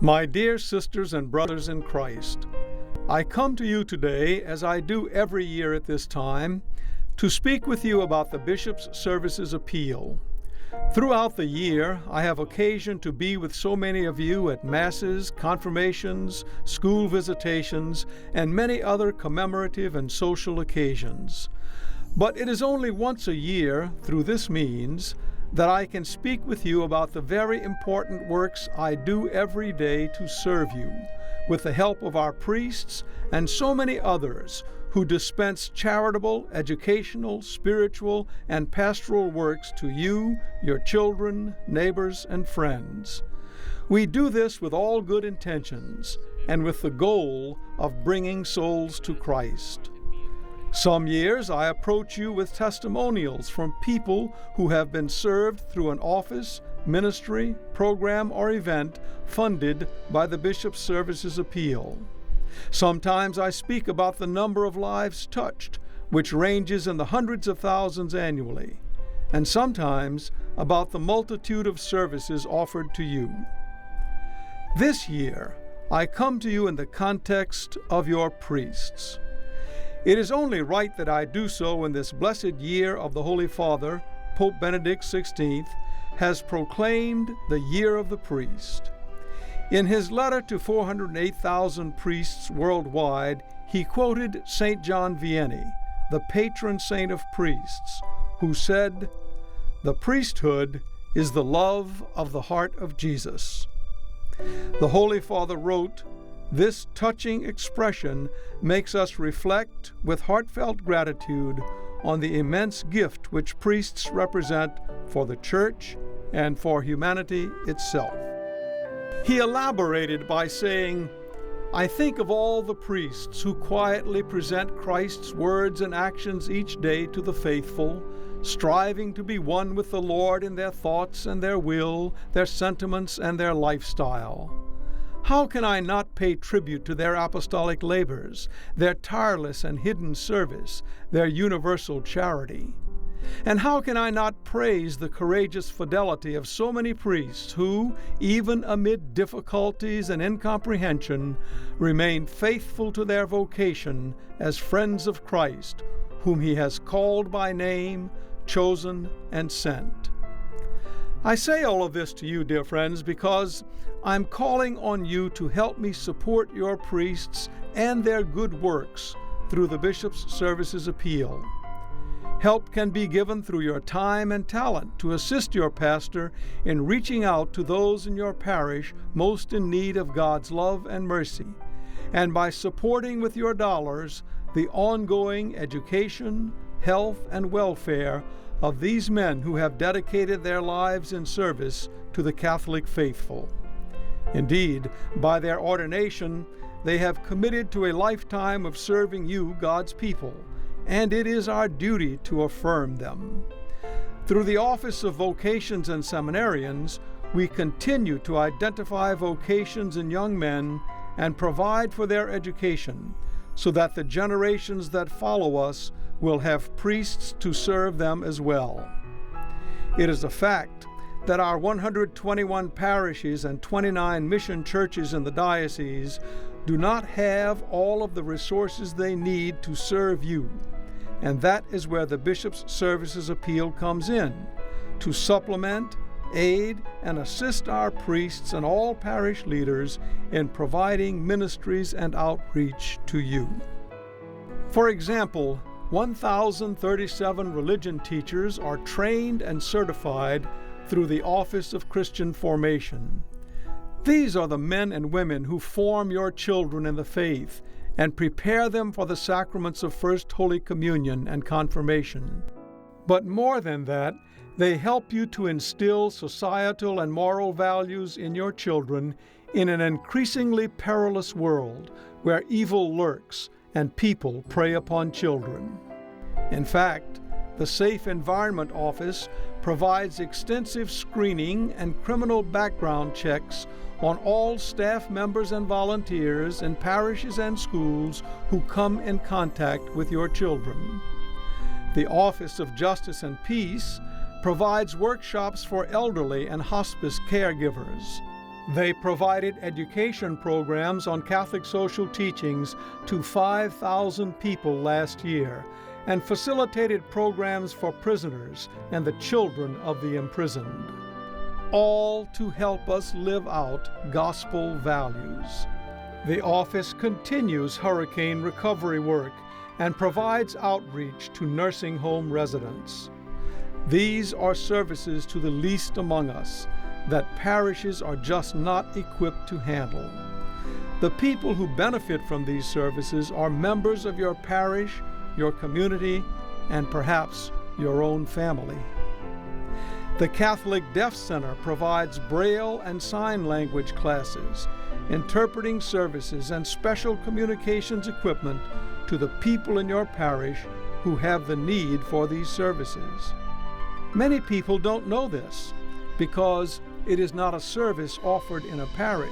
My dear sisters and brothers in Christ, I come to you today, as I do every year at this time, to speak with you about the Bishop's Services Appeal. Throughout the year, I have occasion to be with so many of you at masses, confirmations, school visitations, and many other commemorative and social occasions. But it is only once a year, through this means, that I can speak with you about the very important works I do every day to serve you, with the help of our priests and so many others who dispense charitable, educational, spiritual, and pastoral works to you, your children, neighbors, and friends. We do this with all good intentions and with the goal of bringing souls to Christ. Some years I approach you with testimonials from people who have been served through an office, ministry, program, or event funded by the Bishop's Services Appeal. Sometimes I speak about the number of lives touched, which ranges in the hundreds of thousands annually, and sometimes about the multitude of services offered to you. This year, I come to you in the context of your priests. It is only right that I do so in this blessed year of the Holy Father, Pope Benedict XVI, has proclaimed the Year of the Priest. In his letter to 408,000 priests worldwide, he quoted St. John Vianney, the patron saint of priests, who said, "The priesthood is the love of the heart of Jesus." The Holy Father wrote, "This touching expression makes us reflect with heartfelt gratitude on the immense gift which priests represent for the Church and for humanity itself." He elaborated by saying, "I think of all the priests who quietly present Christ's words and actions each day to the faithful, striving to be one with the Lord in their thoughts and their will, their sentiments and their lifestyle. How can I not pay tribute to their apostolic labors, their tireless and hidden service, their universal charity? And how can I not praise the courageous fidelity of so many priests who, even amid difficulties and incomprehension, remain faithful to their vocation as friends of Christ, whom He has called by name, chosen, and sent?" I say all of this to you, dear friends, because I'm calling on you to help me support your priests and their good works through the Bishop's Services Appeal. Help can be given through your time and talent to assist your pastor in reaching out to those in your parish most in need of God's love and mercy, and by supporting with your dollars the ongoing education, health, and welfare of these men who have dedicated their lives in service to the Catholic faithful. Indeed, by their ordination, they have committed to a lifetime of serving you, God's people, and it is our duty to affirm them. Through the Office of Vocations and Seminarians, we continue to identify vocations in young men and provide for their education, so that the generations that follow us will have priests to serve them as well. It is a fact that our 121 parishes and 29 mission churches in the diocese do not have all of the resources they need to serve you, and that is where the Bishop's Services Appeal comes in, to supplement, aid, and assist our priests and all parish leaders in providing ministries and outreach to you. For example, 1,037 religion teachers are trained and certified through the Office of Christian Formation. These are the men and women who form your children in the faith and prepare them for the sacraments of First Holy Communion and Confirmation. But more than that, they help you to instill societal and moral values in your children in an increasingly perilous world where evil lurks and people prey upon children. In fact, the Safe Environment Office provides extensive screening and criminal background checks on all staff members and volunteers in parishes and schools who come in contact with your children. The Office of Justice and Peace provides workshops for elderly and hospice caregivers. They provided education programs on Catholic social teachings to 5,000 people last year and facilitated programs for prisoners and the children of the imprisoned, all to help us live out gospel values. The office continues hurricane recovery work and provides outreach to nursing home residents. These are services to the least among us that parishes are just not equipped to handle. The people who benefit from these services are members of your parish, your community, and perhaps your own family. The Catholic Deaf Center provides Braille and sign language classes, interpreting services, and special communications equipment to the people in your parish who have the need for these services. Many people don't know this because it is not a service offered in a parish,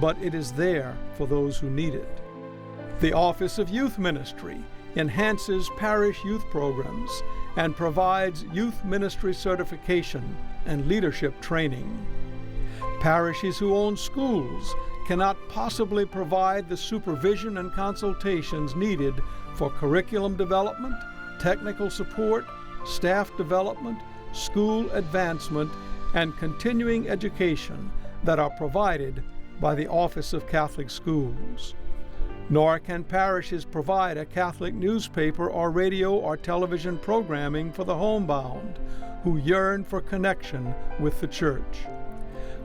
but it is there for those who need it. The Office of Youth Ministry enhances parish youth programs and provides youth ministry certification and leadership training. Parishes who own schools cannot possibly provide the supervision and consultations needed for curriculum development, technical support, staff development, school advancement, and continuing education that are provided by the Office of Catholic Schools. Nor can parishes provide a Catholic newspaper or radio or television programming for the homebound who yearn for connection with the Church.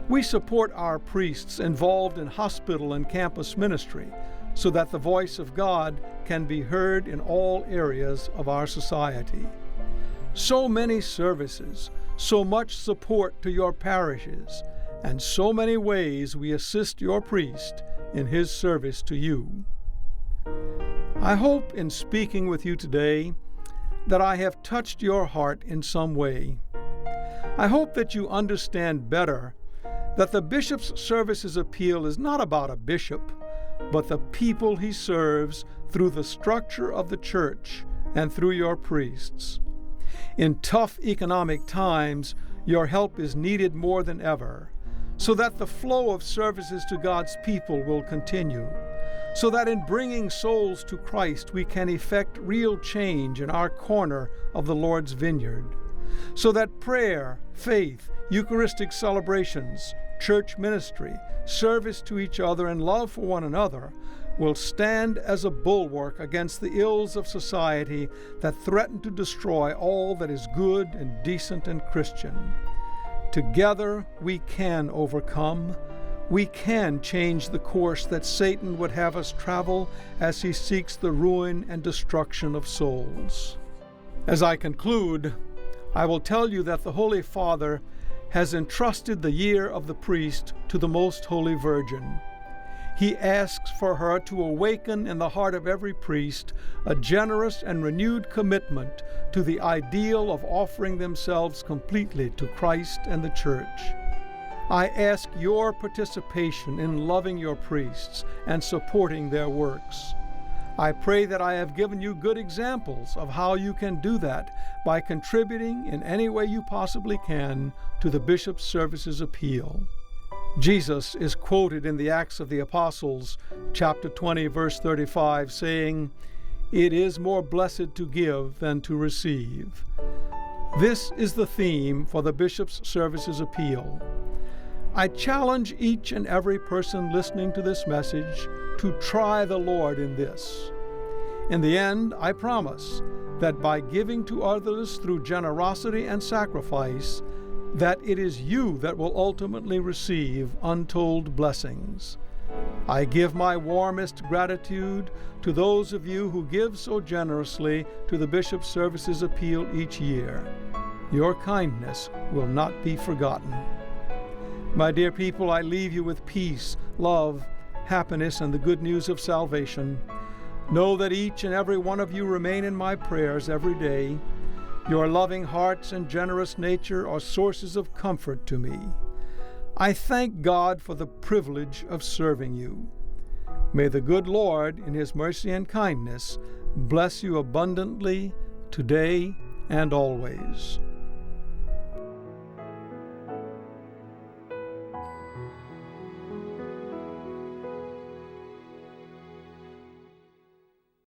We support our priests involved in hospital and campus ministry so that the voice of God can be heard in all areas of our society. So many services, so much support to your parishes, and so many ways we assist your priest in his service to you. I hope in speaking with you today that I have touched your heart in some way. I hope that you understand better that the bishop's services appeal is not about a bishop, but the people he serves through the structure of the church and through your priests. In tough economic times, your help is needed more than ever, so that the flow of services to God's people will continue, so that in bringing souls to Christ we can effect real change in our corner of the Lord's vineyard, so that prayer, faith, Eucharistic celebrations, church ministry, service to each other, and love for one another will stand as a bulwark against the ills of society that threaten to destroy all that is good and decent and Christian. Together we can overcome. We can change the course that Satan would have us travel as he seeks the ruin and destruction of souls. As I conclude, I will tell you that the Holy Father has entrusted the year of the priest to the Most Holy Virgin. He asks for her to awaken in the heart of every priest a generous and renewed commitment to the ideal of offering themselves completely to Christ and the Church. I ask your participation in loving your priests and supporting their works. I pray that I have given you good examples of how you can do that by contributing in any way you possibly can to the bishop's services appeal. Jesus is quoted in the Acts of the Apostles, chapter 20, verse 35, saying, "It is more blessed to give than to receive." This is the theme for the bishop's services appeal. I challenge each and every person listening to this message to try the Lord in this. In the end, I promise that by giving to others through generosity and sacrifice, that it is you that will ultimately receive untold blessings. I give my warmest gratitude to those of you who give so generously to the Bishop's Services Appeal each year. Your kindness will not be forgotten. My dear people, I leave you with peace, love, happiness, and the good news of salvation. Know that each and every one of you remain in my prayers every day. Your loving hearts and generous nature are sources of comfort to me. I thank God for the privilege of serving you. May the good Lord, in His mercy and kindness, bless you abundantly today and always.